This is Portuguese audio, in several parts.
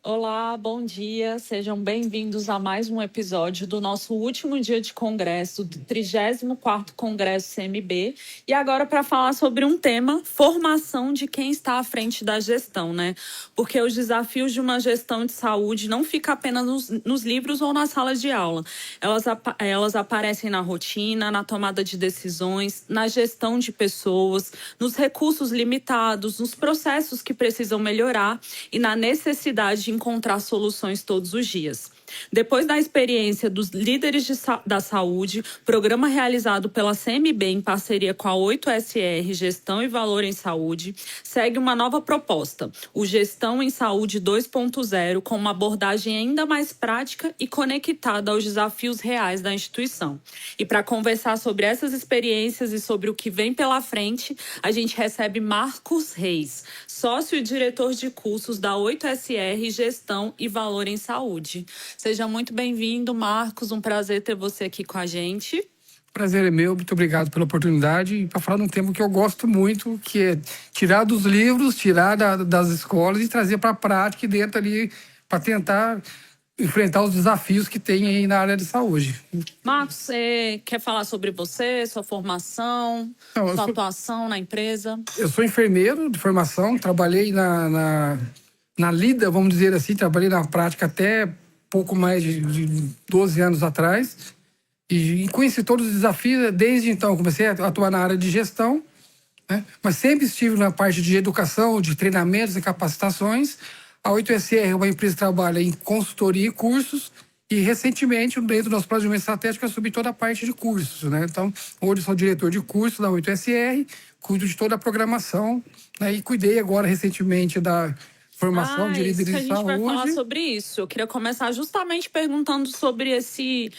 Olá, bom dia. Sejam bem-vindos a mais um episódio do nosso último dia de congresso, do 34º Congresso CMB. E agora para falar sobre um tema, formação de quem está à frente da gestão, né? Porque os desafios de uma gestão de saúde não ficam apenas nos livros ou nas salas de aula. Elas aparecem na rotina, na tomada de decisões, na gestão de pessoas, nos recursos limitados, nos processos que precisam melhorar e na necessidade de encontrar soluções todos os dias. Depois da experiência dos líderes da saúde, programa realizado pela CMB em parceria com a 8SR Gestão e Valor em Saúde, segue uma nova proposta, o Gestão em Saúde 2.0, com uma abordagem ainda mais prática e conectada aos desafios reais da instituição. E para conversar sobre essas experiências e sobre o que vem pela frente, a gente recebe Marcos Reis, sócio e diretor de cursos da 8SR Gestão e Valor em Saúde. Seja muito bem-vindo, Marcos. Um prazer ter você aqui com a gente. Prazer é meu, muito obrigado pela oportunidade para falar de um tema que eu gosto muito, que é tirar dos livros, tirar das escolas e trazer para a prática e dentro ali para tentar enfrentar os desafios que tem aí na área de saúde. Marcos, você quer falar sobre você, sua formação, sua atuação na empresa? Eu sou enfermeiro de formação, trabalhei na lida, vamos dizer assim, trabalhei na prática até pouco mais de 12 anos atrás. E conheci todos os desafios. Desde então, comecei a atuar na área de gestão, né? Mas sempre estive na parte de educação, de treinamentos e capacitações. A 8SR é uma empresa que trabalha em consultoria e cursos. E, recentemente, dentro do nosso planejamento estratégico, eu subi toda a parte de cursos, né? Então, hoje sou diretor de curso da 8SR, cuido de toda a programação, né? E cuidei agora, recentemente, da formação de líderes de saúde. A gente vai falar sobre isso. Eu queria começar justamente perguntando sobre esse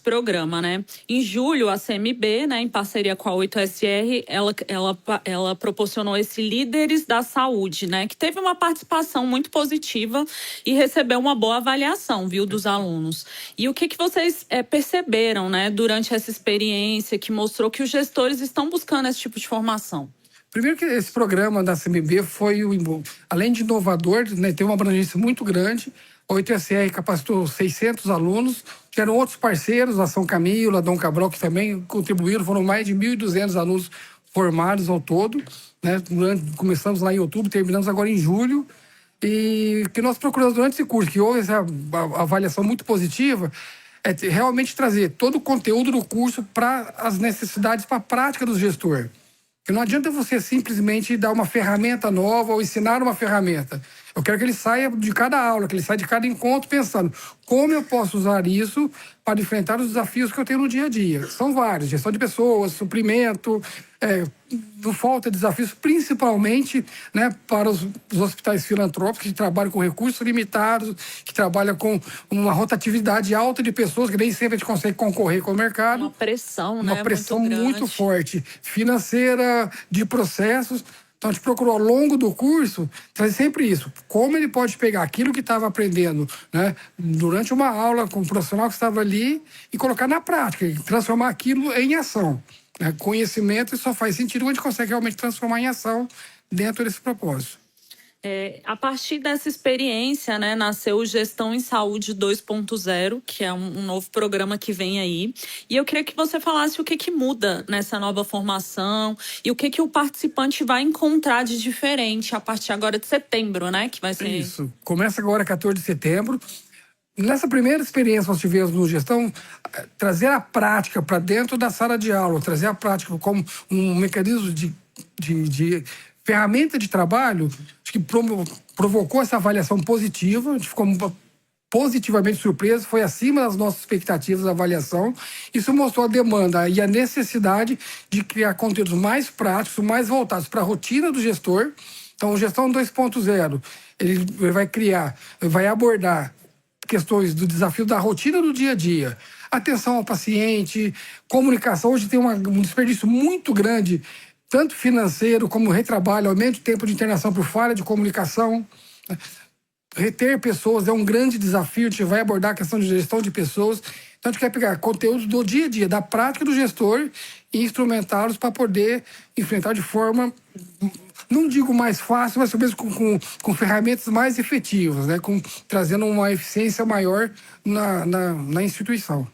programa, né? Em julho, a CMB, né, em parceria com a 8SR, ela proporcionou esse Líderes da Saúde, né? Que teve uma participação muito positiva e recebeu uma boa avaliação, viu, dos alunos. E o que vocês perceberam, né, durante essa experiência que mostrou que os gestores estão buscando esse tipo de formação? Primeiro que esse programa da CMB foi, além de inovador, né, tem uma abrangência muito grande. A 8SR capacitou 600 alunos. Tiveram outros parceiros, a São Camilo, a Dom Cabral, que também contribuíram. Foram mais de 1.200 alunos formados ao todo, né? Começamos lá em outubro, terminamos agora em julho. E o que nós procuramos durante esse curso, que houve essa avaliação muito positiva, é realmente trazer todo o conteúdo do curso para as necessidades, para a prática do gestor. Porque não adianta você simplesmente dar uma ferramenta nova ou ensinar uma ferramenta. Eu quero que ele saia de cada aula, que ele saia de cada encontro pensando como eu posso usar isso para enfrentar os desafios que eu tenho no dia a dia. São vários, gestão de pessoas, suprimento, não falta desafios, principalmente, né, para os hospitais filantrópicos que trabalham com recursos limitados, que trabalham com uma rotatividade alta de pessoas, que nem sempre a gente consegue concorrer com o mercado. Uma pressão, né? Uma pressão muito forte, financeira, de processos. Então, a gente procurou, ao longo do curso, trazer sempre isso. Como ele pode pegar aquilo que estava aprendendo, né, durante uma aula com o profissional que estava ali e colocar na prática, e transformar aquilo em ação. Né? Conhecimento só faz sentido quando a gente consegue realmente transformar em ação dentro desse propósito. A partir dessa experiência, né, nasceu o Gestão em Saúde 2.0, que é um novo programa que vem aí. E eu queria que você falasse o que muda nessa nova formação e o que o participante vai encontrar de diferente a partir agora de setembro, né? Que vai ser... Isso. Começa agora 14 de setembro. Nessa primeira experiência que nós tivemos no Gestão, trazer a prática para dentro da sala de aula, trazer a prática como um mecanismo de ferramenta de trabalho, acho que provocou essa avaliação positiva. A gente ficou positivamente surpreso, foi acima das nossas expectativas da avaliação. Isso mostrou a demanda e a necessidade de criar conteúdos mais práticos, mais voltados para a rotina do gestor. Então, o Gestão 2.0, ele vai abordar questões do desafio da rotina do dia a dia, atenção ao paciente, comunicação. Hoje tem um desperdício muito grande, tanto financeiro como retrabalho, aumento do tempo de internação por falha de comunicação. Reter pessoas é um grande desafio, a gente vai abordar a questão de gestão de pessoas. Então, a gente quer pegar conteúdos do dia a dia, da prática do gestor e instrumentá-los para poder enfrentar de forma, não digo mais fácil, mas talvez com ferramentas mais efetivas, né? Trazendo uma eficiência maior na instituição.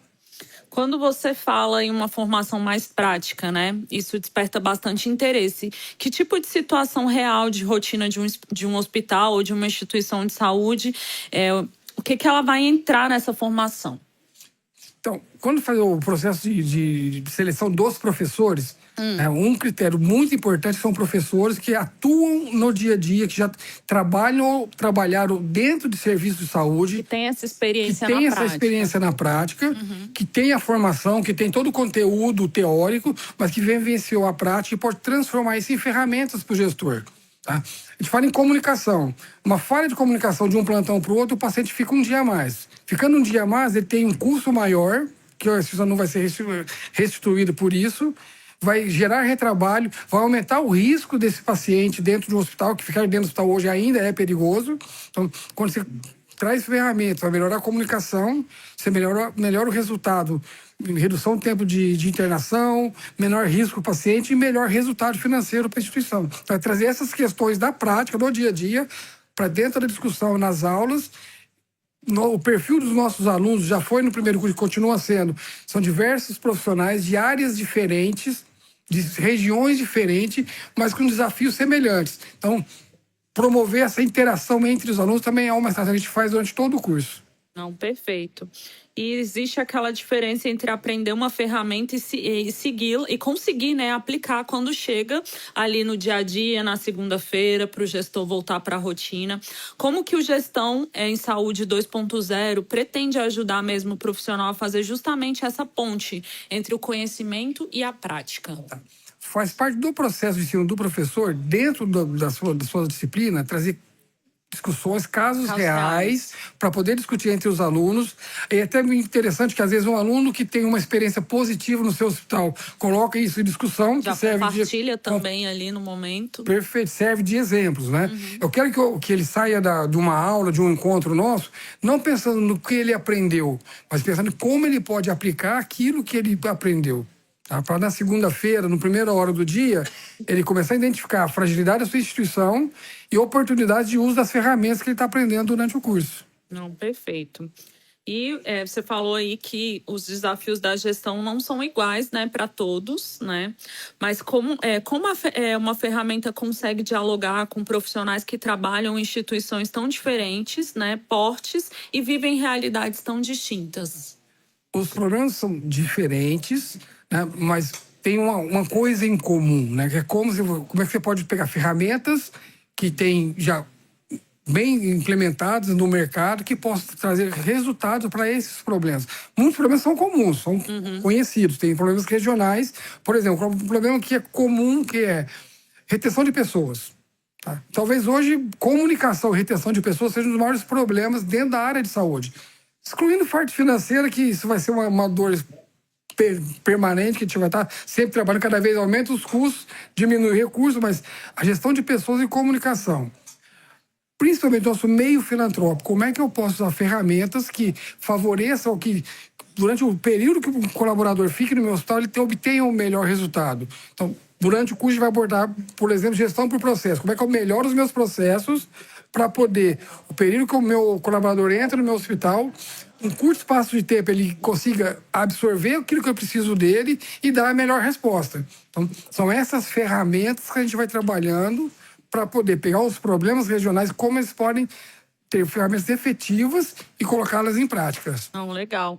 Quando você fala em uma formação mais prática, né? Isso desperta bastante interesse. Que tipo de situação real de rotina de um hospital ou de uma instituição de saúde, o que ela vai entrar nessa formação? Então, quando faz o processo de seleção dos professores, um critério muito importante são professores que atuam no dia a dia, que já trabalharam dentro de serviços de saúde. Que tem essa experiência na prática. Que tem essa experiência na prática, que tem a formação, que tem todo o conteúdo teórico, mas que vivenciou a prática e pode transformar isso em ferramentas para o gestor. Tá? A gente fala em comunicação. Uma falha de comunicação de um plantão para o outro, o paciente fica um dia a mais. Ficando um dia a mais, ele tem um custo maior, que a instituição não vai ser restituída por isso, vai gerar retrabalho, vai aumentar o risco desse paciente dentro de um hospital, que ficar dentro do hospital hoje ainda é perigoso. Então, quando você traz ferramentas para melhorar a comunicação, você melhora o resultado, redução do tempo de internação, menor risco para o paciente e melhor resultado financeiro para a instituição. Vai trazer essas questões da prática, do dia a dia, para dentro da discussão nas aulas. O perfil dos nossos alunos já foi no primeiro curso e continua sendo. São diversos profissionais de áreas diferentes, de regiões diferentes, mas com desafios semelhantes. Então, promover essa interação entre os alunos também é uma estratégia que a gente faz durante todo o curso. Não, perfeito. E existe aquela diferença entre aprender uma ferramenta e segui-la e conseguir, né, aplicar quando chega ali no dia a dia, na segunda-feira, para o gestor voltar para a rotina. Como que o Gestão em Saúde 2.0 pretende ajudar mesmo o profissional a fazer justamente essa ponte entre o conhecimento e a prática? Faz parte do processo de ensino do professor, dentro da sua disciplina, trazer discussões, casos reais, para poder discutir entre os alunos. É até interessante que, às vezes, um aluno que tem uma experiência positiva no seu hospital coloca isso em discussão. Já compartilha também ali no momento. Perfeito, serve de exemplos, né? Eu quero que ele saia de uma aula, de um encontro nosso, não pensando no que ele aprendeu, mas pensando em como ele pode aplicar aquilo que ele aprendeu. Tá? Para na segunda-feira, na primeira hora do dia, ele começar a identificar a fragilidade da sua instituição e oportunidades de uso das ferramentas que ele está aprendendo durante o curso. Não, perfeito. E você falou aí que os desafios da gestão não são iguais, né, para todos, né? Mas como uma ferramenta consegue dialogar com profissionais que trabalham em instituições tão diferentes, né, portes e vivem realidades tão distintas? Os problemas são diferentes, né, mas tem uma coisa em comum, né? Que é como é que você pode pegar ferramentas que tem já bem implementadas no mercado que possam trazer resultados para esses problemas. Muitos problemas são comuns, são conhecidos. Tem problemas regionais, por exemplo, um problema que é comum, que é retenção de pessoas. Tá? Talvez hoje comunicação e retenção de pessoas sejam os maiores problemas dentro da área de saúde. Excluindo parte financeira, que isso vai ser uma dor permanente, que a gente vai estar sempre trabalhando, cada vez aumenta os custos, diminui recursos, mas a gestão de pessoas e comunicação. Principalmente nosso meio filantrópico, como é que eu posso usar ferramentas que favoreçam que, durante o período que o colaborador fique no meu hospital, ele obtenha o melhor resultado. Então, durante o curso, a gente vai abordar, por exemplo, gestão por processo. Como é que eu melhoro os meus processos para poder, o período que o meu colaborador entra no meu hospital, um curto espaço de tempo, ele consiga absorver aquilo que eu preciso dele e dar a melhor resposta. Então, são essas ferramentas que a gente vai trabalhando para poder pegar os problemas regionais, como eles podem ter ferramentas efetivas e colocá-las em práticas. Não, legal.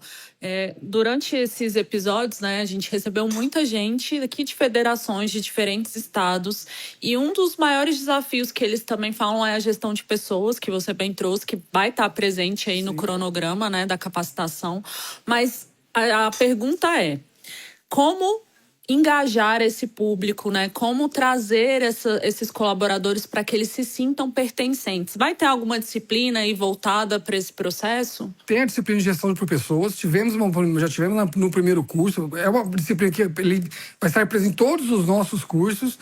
Durante esses episódios, né, a gente recebeu muita gente aqui de federações de diferentes estados e um dos maiores desafios que eles também falam é a gestão de pessoas, que você bem trouxe, que vai estar presente aí no cronograma, né, da capacitação. Mas a pergunta é, como engajar esse público, né? Como trazer esses colaboradores para que eles se sintam pertencentes? Vai ter alguma disciplina aí voltada para esse processo? Tem a disciplina de gestão por pessoas. Já tivemos no primeiro curso. É uma disciplina que ele vai estar presente em todos os nossos cursos.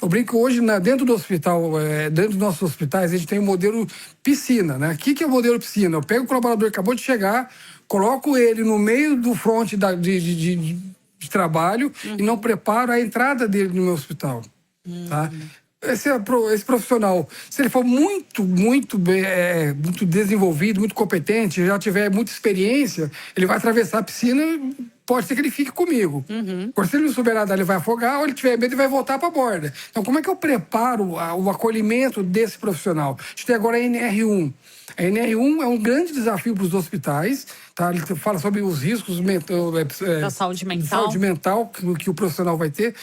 Eu brinco hoje, dentro do hospital, dentro dos nossos hospitais, a gente tem o modelo piscina, né? O que é o modelo piscina? Eu pego o colaborador que acabou de chegar, coloco ele no meio do fronte de trabalho e não preparo a entrada dele no meu hospital. Tá? Esse profissional, se ele for muito desenvolvido, muito competente, já tiver muita experiência, ele vai atravessar a piscina, pode ser que ele fique comigo. Porque se ele não souber nadar, ele vai afogar, ou ele tiver medo, ele vai voltar para a borda. Então, como é que eu preparo o acolhimento desse profissional? A gente tem agora a NR1. A NR1 é um grande desafio para os hospitais. Tá? Ele fala sobre os riscos da saúde mental que o profissional vai ter.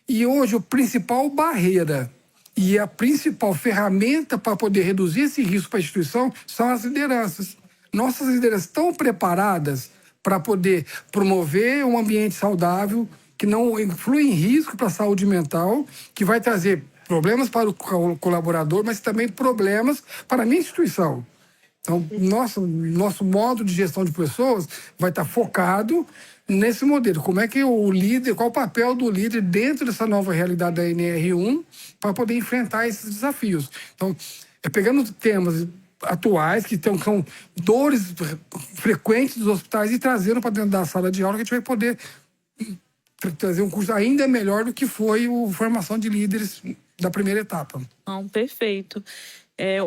E hoje, a principal barreira e a principal ferramenta para poder reduzir esse risco para a instituição são as lideranças. Nossas lideranças estão preparadas para poder promover um ambiente saudável, que não influi em risco para a saúde mental, que vai trazer problemas para o colaborador, mas também problemas para a minha instituição. Então, nosso modo de gestão de pessoas vai estar focado nesse modelo. Como é que o líder, qual o papel do líder dentro dessa nova realidade da NR1 para poder enfrentar esses desafios. Então, pegando temas atuais, que são dores frequentes dos hospitais, e trazendo para dentro da sala de aula, que a gente vai poder trazer um curso ainda melhor do que foi a formação de líderes da primeira etapa. Perfeito.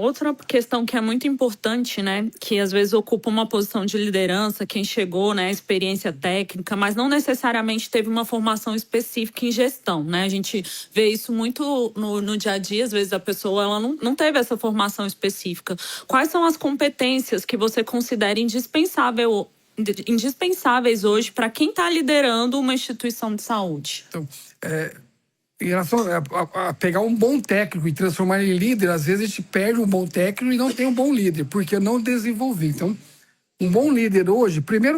Outra questão que é muito importante, né, que às vezes ocupa uma posição de liderança, quem chegou, né, experiência técnica, mas não necessariamente teve uma formação específica em gestão, né? A gente vê isso muito no dia a dia, às vezes a pessoa ela não teve essa formação específica. Quais são as competências que você considera indispensáveis hoje para quem está liderando uma instituição de saúde? Então, em relação a pegar um bom técnico e transformar ele em líder, às vezes a gente perde um bom técnico e não tem um bom líder, porque eu não desenvolvi. Então, um bom líder hoje, primeira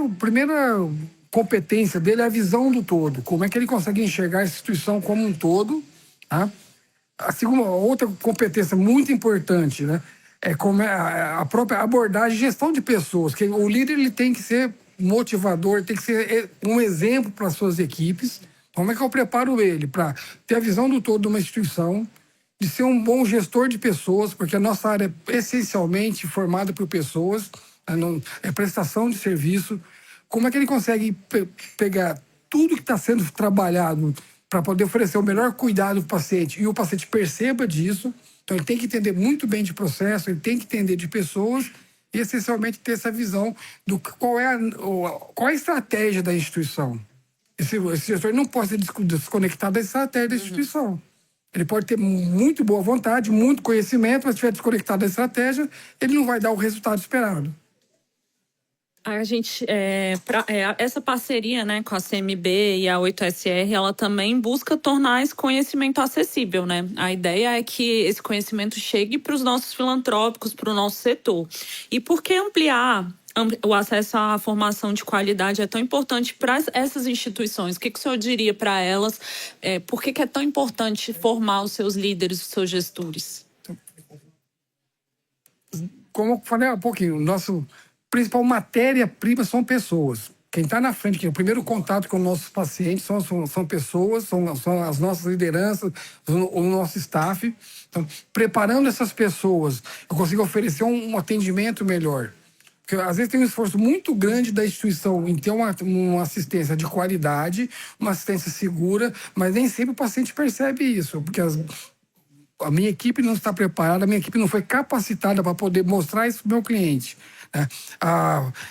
competência dele é a visão do todo. Como é que ele consegue enxergar a instituição como um todo, tá? A segunda, outra competência muito importante, né, é como a própria abordagem e gestão de pessoas. Que o líder ele tem que ser motivador, tem que ser um exemplo para as suas equipes. Como é que eu preparo ele para ter a visão do todo de uma instituição, de ser um bom gestor de pessoas, porque a nossa área é essencialmente formada por pessoas, é prestação de serviço. Como é que ele consegue pegar tudo que está sendo trabalhado para poder oferecer o melhor cuidado para o paciente e o paciente perceba disso? Então, ele tem que entender muito bem de processo, ele tem que entender de pessoas e, essencialmente, ter essa visão do qual é a estratégia da instituição. Esse gestor não pode ser desconectado da estratégia da instituição. Ele pode ter muito boa vontade, muito conhecimento, mas se estiver desconectado da estratégia, ele não vai dar o resultado esperado. A gente, essa parceria, né, com a CMB e a 8SR, ela também busca tornar esse conhecimento acessível, né? A ideia é que esse conhecimento chegue para os nossos filantrópicos, para o nosso setor. E por que ampliar o acesso à formação de qualidade é tão importante para essas instituições? O que o senhor diria para elas? Por que é tão importante formar os seus líderes, os seus gestores? Como eu falei há pouquinho, nosso principal matéria-prima são pessoas. Quem está na frente, o primeiro contato com os nossos pacientes são pessoas, são as nossas lideranças, o nosso staff. Então, preparando essas pessoas, eu consigo oferecer um atendimento melhor. Porque, às vezes, tem um esforço muito grande da instituição em ter uma assistência de qualidade, uma assistência segura, mas nem sempre o paciente percebe isso, porque a minha equipe não está preparada, a minha equipe não foi capacitada para poder mostrar isso para o meu cliente.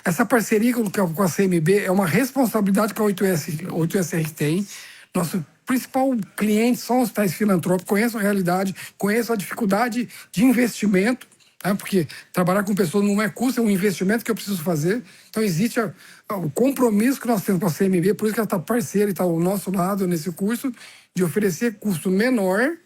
Essa parceria com a CMB é uma responsabilidade que a 8SR tem. Nosso principal cliente são os hospitais filantrópicos, conhecem a realidade, conhecem a dificuldade de investimento, porque trabalhar com pessoas não é custo, é um investimento que eu preciso fazer. Então existe o compromisso que nós temos com a CMB, por isso que ela está parceira e está ao nosso lado nesse curso, de oferecer custo menor,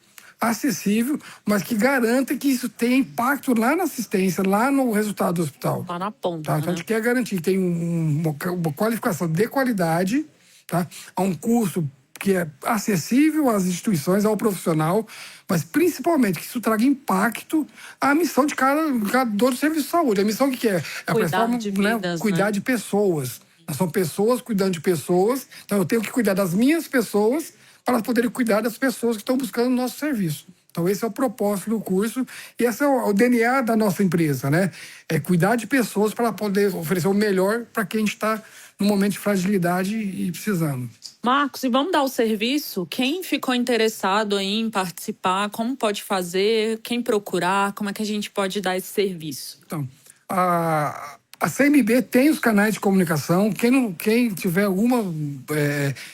acessível, mas que garanta que isso tenha impacto lá na assistência, lá no resultado do hospital. Lá na ponta, tá? Então, a gente quer garantir que tem uma qualificação de qualidade, tá? A um custo que é acessível às instituições, ao profissional, mas principalmente que isso traga impacto à missão de cada do serviço de saúde. A missão que é? É cuidar de pessoas. São pessoas cuidando de pessoas, então eu tenho que cuidar das minhas pessoas para poderem cuidar das pessoas que estão buscando o nosso serviço. Então, esse é o propósito do curso e esse é o DNA da nossa empresa, né? É cuidar de pessoas para poder oferecer o melhor para quem está no momento de fragilidade e precisando. Marcos, e vamos dar o serviço? Quem ficou interessado aí em participar, como pode fazer? Quem procurar? Como é que a gente pode dar esse serviço? Então, a CMB tem os canais de comunicação. Quem tiver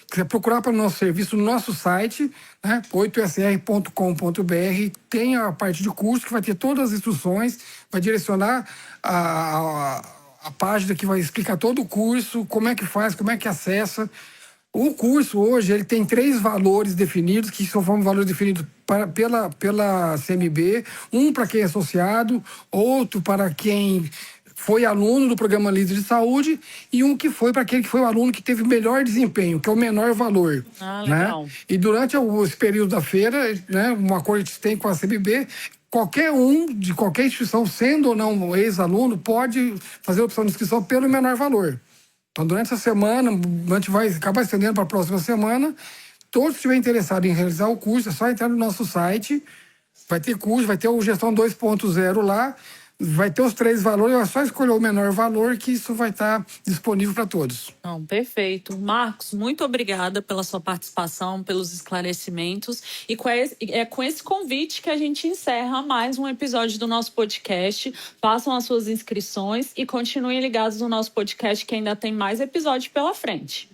quiser procurar para o nosso serviço no nosso site, né, 8sr.com.br, tem a parte de curso que vai ter todas as instruções, vai direcionar a página que vai explicar todo o curso, como é que faz, como é que acessa. O curso hoje ele tem 3 valores definidos, que são valores definidos pela CMB. Um para quem é associado, outro para quem foi aluno do programa Líder de Saúde e um que foi para aquele que foi o aluno que teve melhor desempenho, que é o menor valor. Legal. Né? E durante esse período da feira, né, um acordo que tem com a CMB, qualquer um de qualquer instituição, sendo ou não ex-aluno, pode fazer a opção de inscrição pelo menor valor. Então, durante essa semana, a gente vai acabar estendendo para a próxima semana. Todos que estiverem interessados em realizar o curso, é só entrar no nosso site. Vai ter curso, vai ter o Gestão 2.0 lá. Vai ter os 3 valores, é só escolher o menor valor que isso vai estar disponível para todos. Não, perfeito. Marcos, muito obrigada pela sua participação, pelos esclarecimentos. E é com esse convite que a gente encerra mais um episódio do nosso podcast. Façam as suas inscrições e continuem ligados no nosso podcast que ainda tem mais episódios pela frente.